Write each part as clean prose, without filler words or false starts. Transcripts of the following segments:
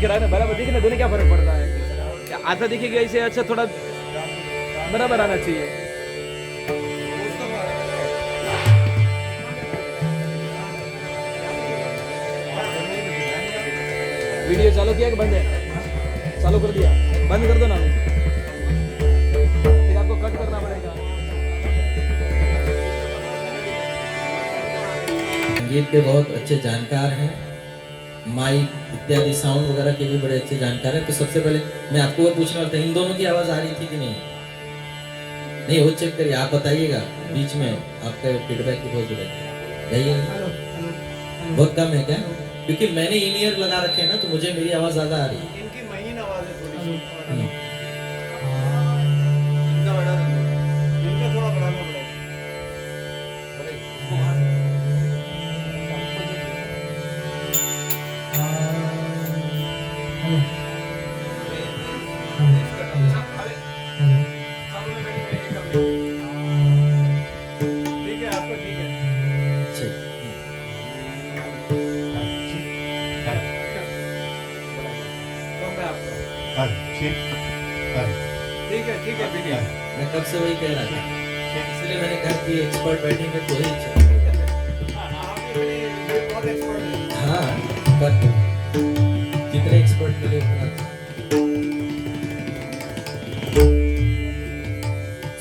दिख रहा है ना, बराबर दिख ना, दोनों क्या फर्क पड़ता है? आधा दिखेगा ऐसे, अच्छा थोड़ा बराबर आना चाहिए। वीडियो चालू किया कि बंद है? चालू कर दिया, बंद कर दो ना, फिर आपको कट करना पड़ेगा। संगीत के बहुत अच्छे जानकार हैं, माइक इत्यादि साउंड वगैरह के भी बड़े अच्छे जानकार हैं। तो सबसे पहले मैं आपको वो पूछना था, इन दोनों की आवाज आ रही थी कि नहीं? नहीं, वो चेक करिए, आप बताइएगा बीच में, आपका फीडबैक की बहुत जरूरत है। बहुत कम है क्या? क्योंकि मैंने इन ईयर लगा रखे हैं ना, तो मुझे मेरी आवाज ज्यादा आ रही है। इनकी महीन आवाज है थोड़ी सी, इनका थोड़ा बढ़ाना पड़ेगा। ठीक है, आपका ठीक है। कम है आपका। ठीक है, ठीक है, ठीक है। मैं कब से वही कह रहा था, इसलिए मैंने कहा कि एक्सपर्ट बैठेंगे तो ही चलेगा। आप ये बहुत एक्सपर्ट हैं। हाँ, पर जितने एक्सपर्ट मिले उतना अच्छा।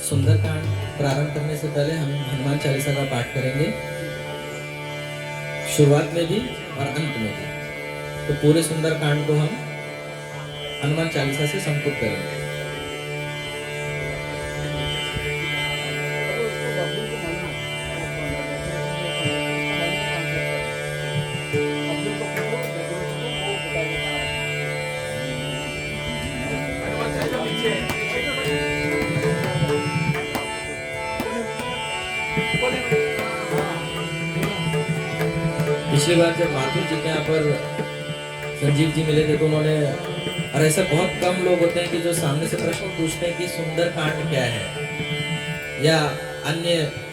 सुंदरकांड प्रारंभ करने से पहले हम हनुमान चालीसा का पाठ करेंगे, शुरुआत में भी और अंत में भी। तो पूरे सुंदरकांड को हम हनुमान चालीसा से संपुट करेंगे। पिछली बार जब माथुर जी के यहाँ पर संजीव जी मिले थे, तो उन्होंने, और ऐसा बहुत कम लोग होते हैं कि जो सामने से प्रश्न पूछते हैं कि सुंदरकांड क्या है, या अन्य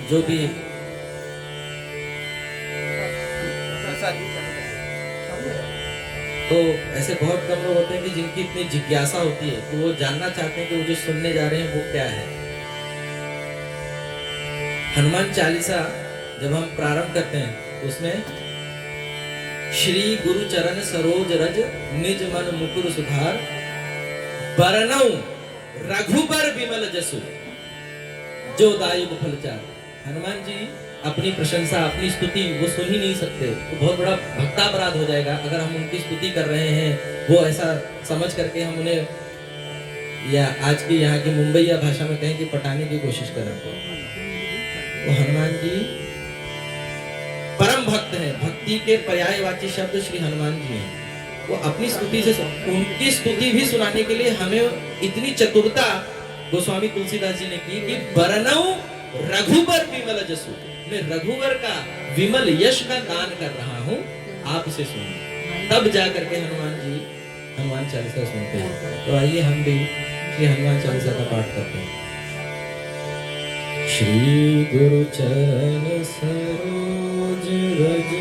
जो भी तो ऐसे बहुत कम लोग होते हैं कि जिनकी इतनी जिज्ञासा होती है कि वो जानना चाहते हैं कि वो जो सुनने जा रहे हैं वो क्या है। हनुमान चालीसा जब हम प्रारंभ करते हैं तो उसमें श्री गुरु चरण सरोज रज निज मन मुकुर सुधार बरनऊ रघुबर विमल जसु जो दायुग फलचार। हनुमान जी अपनी प्रशंसा, अपनी स्तुति वो सुन ही नहीं सकते, तो बहुत बड़ा भक्तापराध हो जाएगा अगर हम उनकी स्तुति कर रहे हैं, वो ऐसा समझ करके हम उन्हें, या आज की यहाँ की मुंबई या भाषा में कहें कि पटाने की कोशिश कर रहे हैं। तो हनुमान जी परम भक्त हैं, भक्ति के पर्यायवाची शब्द श्री हनुमान जी हैं। वो अपनी स्तुति से, उनकी स्तुति भी सुनाने के लिए हमें इतनी चतुरता गोस्वामी तुलसीदास जी ने की कि बरनऊ रघुबर विमल जसु, मैं रघुवर का विमल यश का दान कर रहा हूँ, आप इसे सुनिए। तब जा करके हनुमान जी हनुमान चालीसा सुनते हैं। तो आइए हम भी श्री हनुमान चालीसा का पाठ करते हैं। श्री गुरु चरण सरोज रज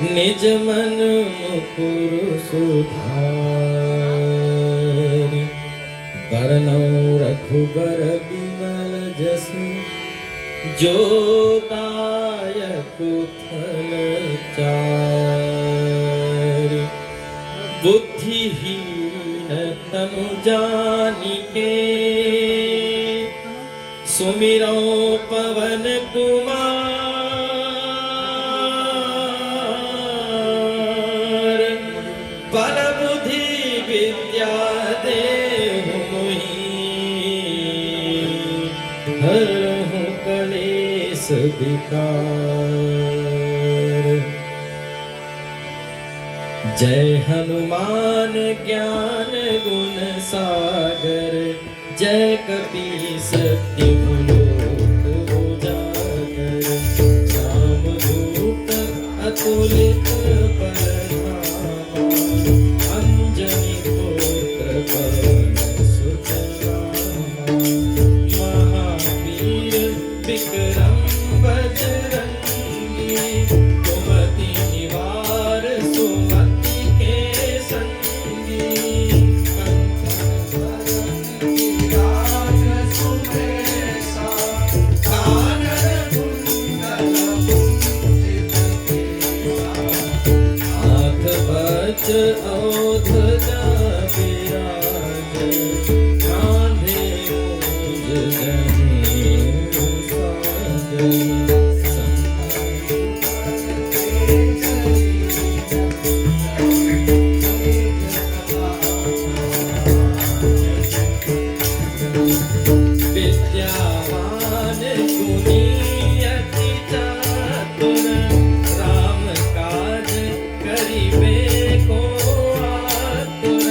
निज मन मुकुर सुधार बरनऊ रघुबर विमल जसु जो दायक फलचार। बुद्धिहीन तनु जानिके सुमिरो पवन कुमार बल बुद्धि विद्या देहु मोहि हरहु कलेश विकार। जय हनुमान ज्ञान गुण सागर जय कपीस तिहु लोक उजागर। रामदूत अतुलित बलधामा अंजनी पुत्र पवन सुत नामा। महावीर विक्रम बजरंगी कुमति निवार सुमति औध जा विराज कांधे मुझ जनेऊ साज। विद्यावान गुणी अति चातुर राम काज करिबे को आतुर।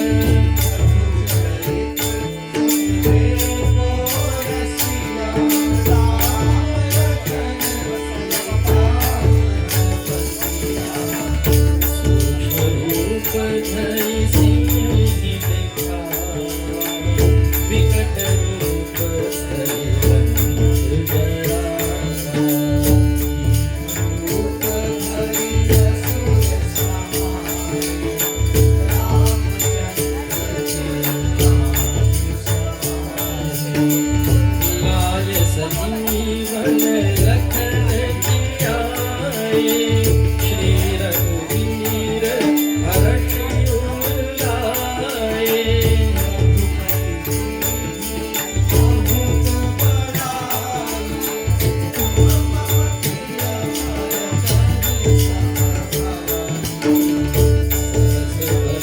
सूक्ष्म रूप धरि सिंह दिखावा विकट रूप धरि लंक लाय संजीवन लखन जियाए श्री रघुवीर हरष उर लाए।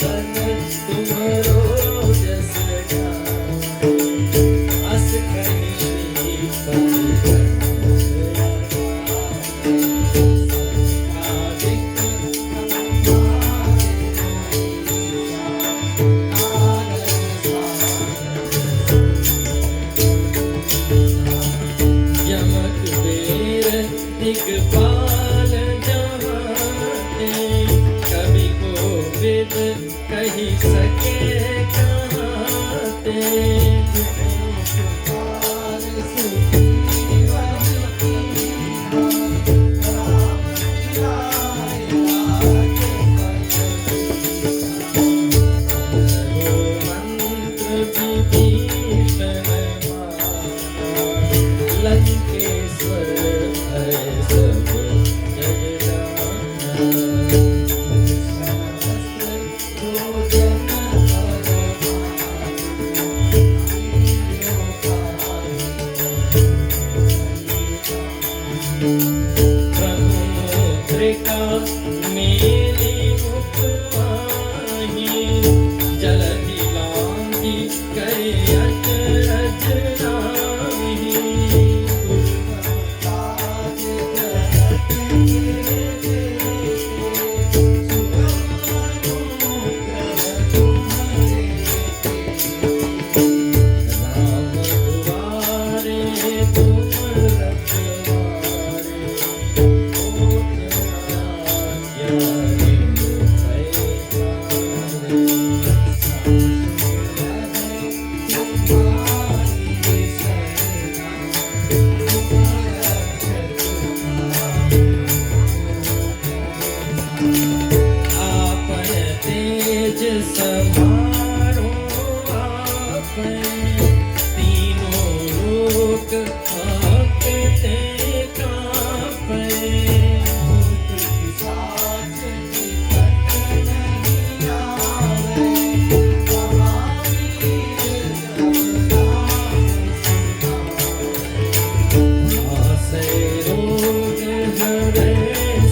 बदन तुम्हारो जस जाए अस कहि श्रीपति यमक बेर दिगपाल जहाते कवि कोविद कही सके कहाते। मंत्र विभीषण माना लंकेश्वर है सब जग प्रभु मुद्रिका मेली मुख माही जलधि लांघी करे अचरज नाही। राम दुआरे तुम रखवारे होत आज्ञा बिनु आपन तेज समारो आपै तीनों लोक कांपते कांपै। आसै रोग हरै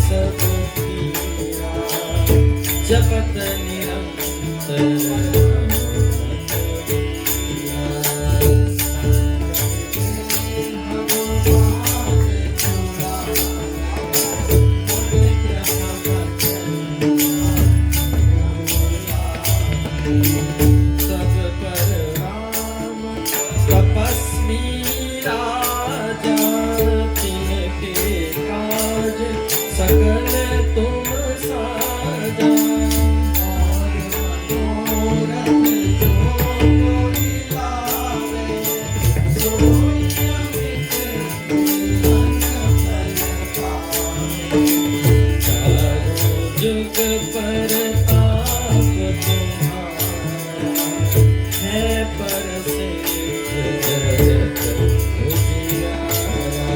सब पीरा जपत निरंतर सब पर राम तपस्वी राजा तिनके काज सकल तुम साजा। चारों जुग परताप तुम्हारा है प्रसिद्ध जगत उजियारा।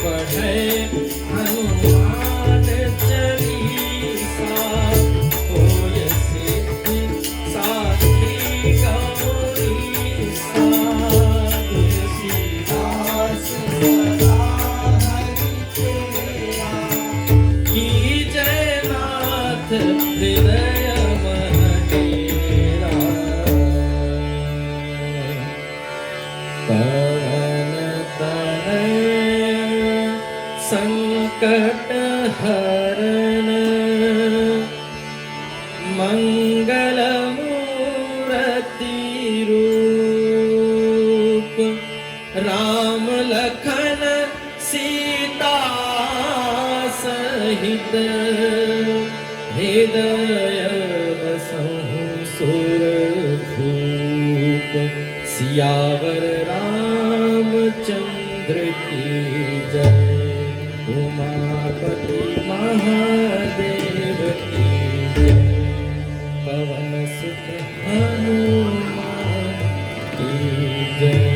पढ़े हनुमान चालीसा होय सिद्धि साखी गौरीसा तुलसीदास सदा हरि तेरा की जयनाथ हृदय मन डेरा पवन तनय संकट हरण मंगल मूर्ति रूप राम लखन सीता सहित हृदय बसहु सुरभूप सियावर रामचंद्र की जय उमापति महादेव की जय पवन सुत हनुमान की जय।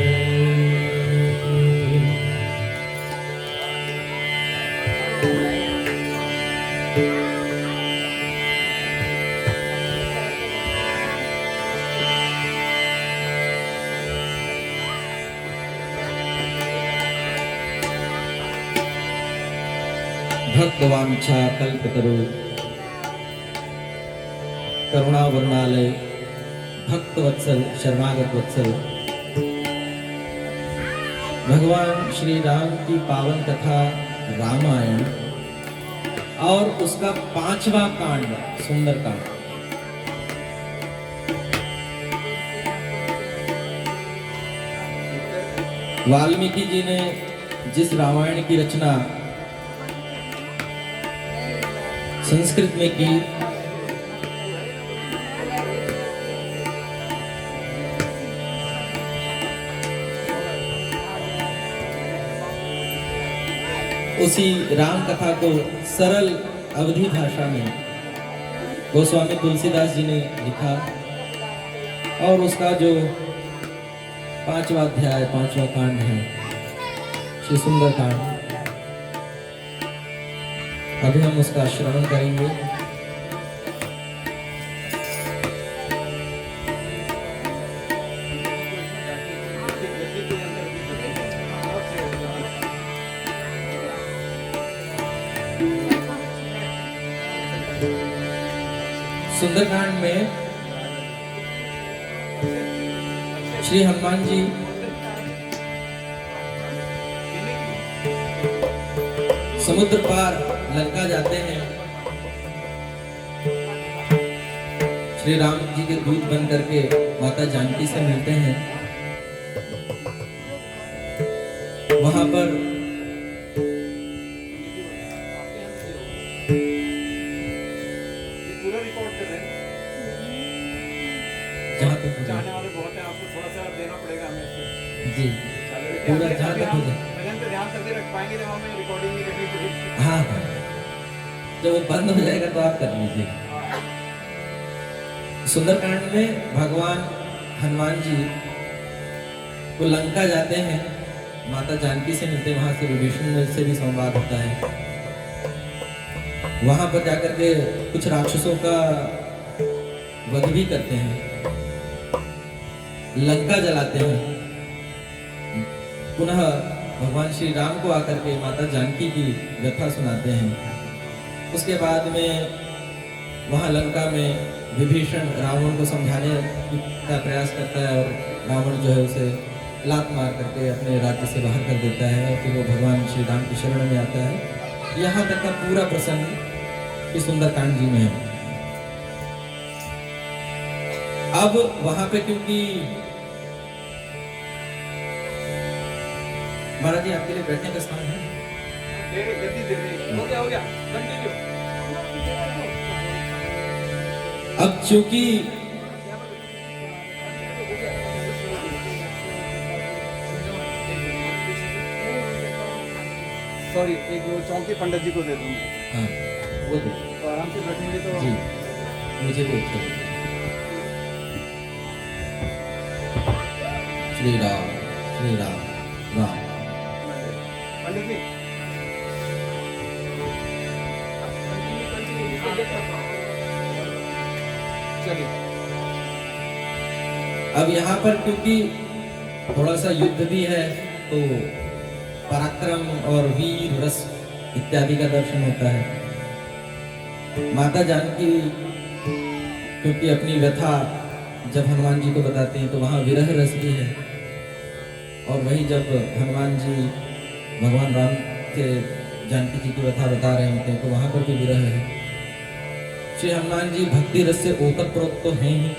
भक्तवांछा कल्पतरु करुणा वरुणालय भक्तवत्सल शरणागत वत्सल भगवान श्री राम की पावन कथा रामायण और उसका 5वां कांड सुंदरकांड। वाल्मीकि जी ने जिस रामायण की रचना संस्कृत में की उसी राम कथा को सरल अवधी भाषा में गोस्वामी तुलसीदास जी ने लिखा और उसका जो 5वां अध्याय 5वां कांड है श्री सुंदरकांड, अभी हम उसका श्रवण करेंगे। सुंदरकांड में श्री हनुमान जी समुद्र पार लंका जाते हैं। श्री राम जी के दूत बन करके माता जानकी से मिलते हैं। वहां पर पूरा रिकॉर्ड कर रहे हैं। जहाँ तक जाने वाले बहुत हैं, आपको थोड़ा सा देना पड़ेगा हमें। जी पूरा जहाँ तक हो जाए। भजन पे ध्यान करके रख पाएंगे जब हमें रिकॉर्डिंग नहीं करनी पड़ेगी। हाँ हाँ, जब वो बंद हो जाएगा तो आप कर लीजिए। सुंदरकांड में भगवान हनुमान जी वो लंका जाते हैं, माता जानकी से मिलते हैं। वहां से विभीषण से भी संवाद होता है। वहां पर जाकर के कुछ राक्षसों का वध भी करते हैं, लंका जलाते हैं। पुनः भगवान श्री राम को आकर के माता जानकी की व्यथा सुनाते हैं। उसके बाद में वहाँ लंका में विभीषण रावण को समझाने का प्रयास करता है और रावण जो है उसे लात मार करके अपने राज्य से बाहर कर देता है और फिर वो भगवान श्री राम की शरण में आता है। यहाँ तक का पूरा प्रसंग इस सुंदरकांड जी में है। अब वहां पे क्योंकि महाराज जी आपके लिए बैठने का स्थान है। गद्दी दे रहे। हो गया कंटिन्यू। अब चूंकि सॉरी, एक वो चौकी पंडित जी को दे दूँ। हाँ वो दे तो आराम से बैठेंगे तो जी, मुझे भी अच्छा लगा। श्री राम राम। पंडित जी चलिए अब यहाँ पर क्योंकि थोड़ा सा युद्ध भी है तो पराक्रम और वीर रस इत्यादि का दर्शन होता है। माता जानकी क्योंकि अपनी व्यथा जब हनुमान जी को बताते हैं तो वहाँ विरह रस भी है, और वही जब हनुमान जी भगवान राम के जानकी जी की व्यथा बता रहे होते हैं तो वहाँ पर भी विरह है। श्री हनुमान जी भक्ति रस से ओतप्रोत तो हैं ही,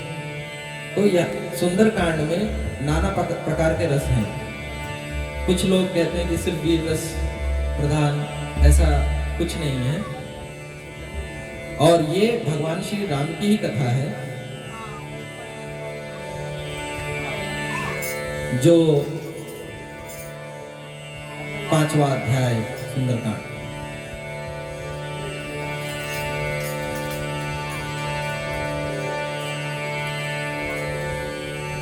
तो यह सुंदर कांड में नाना प्रकार के रस हैं। कुछ लोग कहते हैं कि सिर्फ वीर रस प्रधान, ऐसा कुछ नहीं है। और ये भगवान श्री राम की ही कथा है जो 5वां अध्याय सुंदरकांड।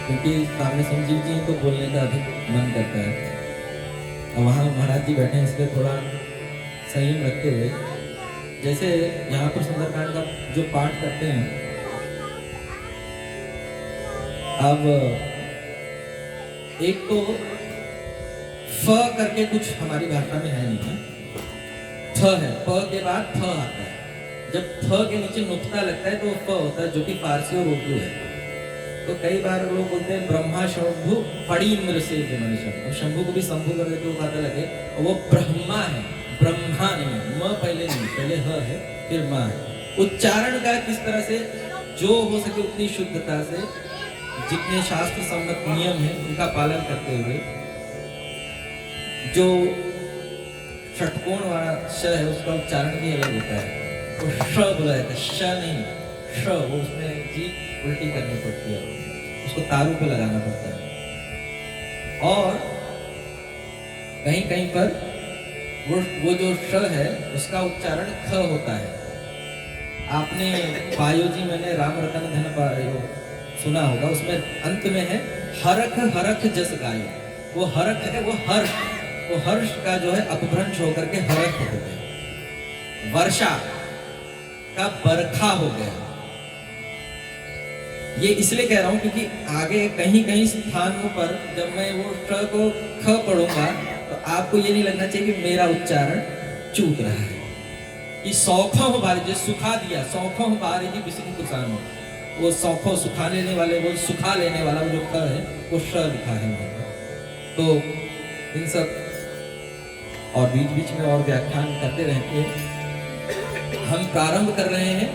क्योंकि सामने संजीव जी को बोलने का अधिक मन करता है और वहाँ महाराज जी बैठे हैं, इसलिए थोड़ा संयम रखते हुए, जैसे यहाँ पर सुंदरकांड का जो पाठ करते हैं, अब एक तो फ करके कुछ हमारी भाषा में है नहीं है, थ है, प के बाद थ आता है। जब थ के नीचे नुक्ता लगता है तो वो फ होता है, जो कि फारसी और उर्दू है। तो कई बार लोग बोलते हैं ब्रह्मा शंभु फड़ीन्द्र से मनुष्य, अब शंभु को भी शंभु कर देते वो पता लगे, और वो ब्रह्मा है, ब्रह्मा नहीं है। म पहले नहीं, पहले ह है फिर माँ है। उच्चारण का किस तरह से जो हो सके उतनी शुद्धता से, जितने शास्त्र सम्मत नियम है उनका पालन करते हुए, जो षटकोण वाला श है उसका उच्चारण भी अलग होता है। तो श बोला जाता है, श नहीं श, वो उसमें जीभ उल्टी करनी पड़ती है, उसको तारू पे लगाना पड़ता है। और कहीं कहीं पर वो जो श है उसका उच्चारण ख होता है। आपने पायो जी मैंने राम रतन धन पायो सुना होगा, उसमें अंत में है हरख हरख जस गायो। वो हरख है वो हर्ष, वो हर्ष का जो है अपभ्रंश होकर के हरख हो गया, वर्षा का बरखा हो गया। ये इसलिए कह रहा हूं क्योंकि आगे कहीं कहीं स्थानों पर जब मैं वो श को ख पढ़ूंगा तो आपको ये नहीं लगना चाहिए कि मेरा उच्चारण चूक रहा है। कि सौखों बारे जो सुखा दिया, सौखों बारे की किसी को नुकसान हो, वो सौखों सुखा लेने वाले, वो सुखा लेने वाला वो जो ख है वो श लिखा है। तो इन सब और बीच बीच में और व्याख्यान करते रहते हैं। हम प्रारंभ कर रहे हैं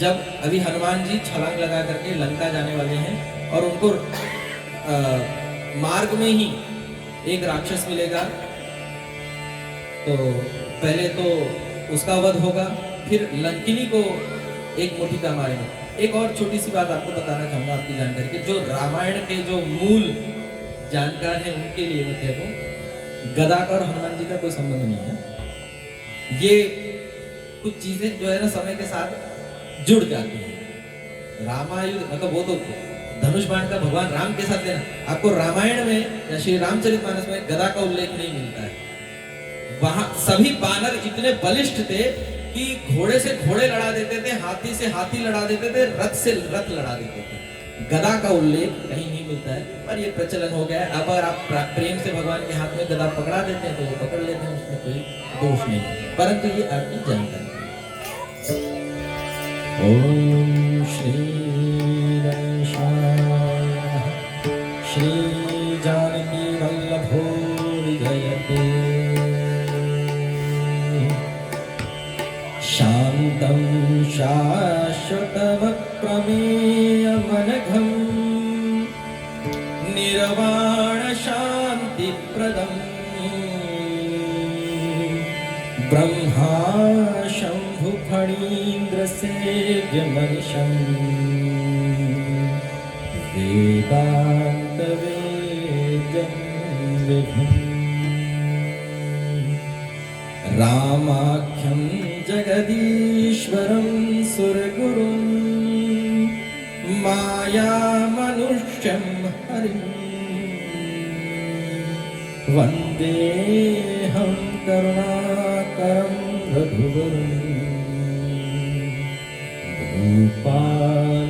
जब अभी हनुमान जी छलांग लगा करके लंका जाने वाले हैं और उनको मार्ग में ही एक राक्षस मिलेगा। तो पहले तो उसका वध होगा, फिर लंकिनी को एक मुठ्ठीका मारेंगे। एक और छोटी सी बात आपको बताना चाहूंगा आपकी जानकारी के, जो रामायण के जो मूल जानकार हैं उनके लिए मैं कहता हूँ गदा का और हनुमान जी का कोई संबंध नहीं है। ये कुछ चीजें जो है ना समय के साथ जुड़ जाती है। रामायुध मतलब वो तो धनुष बाण का भगवान राम के साथ लेना, आपको रामायण में या श्री रामचरितमानस में गदा का उल्लेख नहीं मिलता है। वहां सभी बानर इतने बलिष्ठ थे कि घोड़े से घोड़े लड़ा देते थे, हाथी से हाथी लड़ा देते थे, रथ से रथ लड़ा देते थे। गदा का उल्लेख कहीं नहीं मिलता है, पर ये प्रचलन हो गया है। अब अगर आप प्रेम से भगवान के हाथ में गदा पकड़ा देते हैं तो वो पकड़ लेते हैं, उसमें कोई दोष नहीं, परंतु ये आपकी जानकारी। ओम श्री श्री जानकी वल्लभो विजयते शांतं शाश्वतम प्रमेयमनघं निर्वाण शांति प्रदम् ब्रह्मा शंभु फणीन्द्र सेव्यमनिशम् वेदांत वेद्यं विभुम् रामाख्यं जगदीश्वरं सुरगुरुं माया मनुष्यं हरिं वन्देऽहं करुणाकरं रघुवरम् गोपाल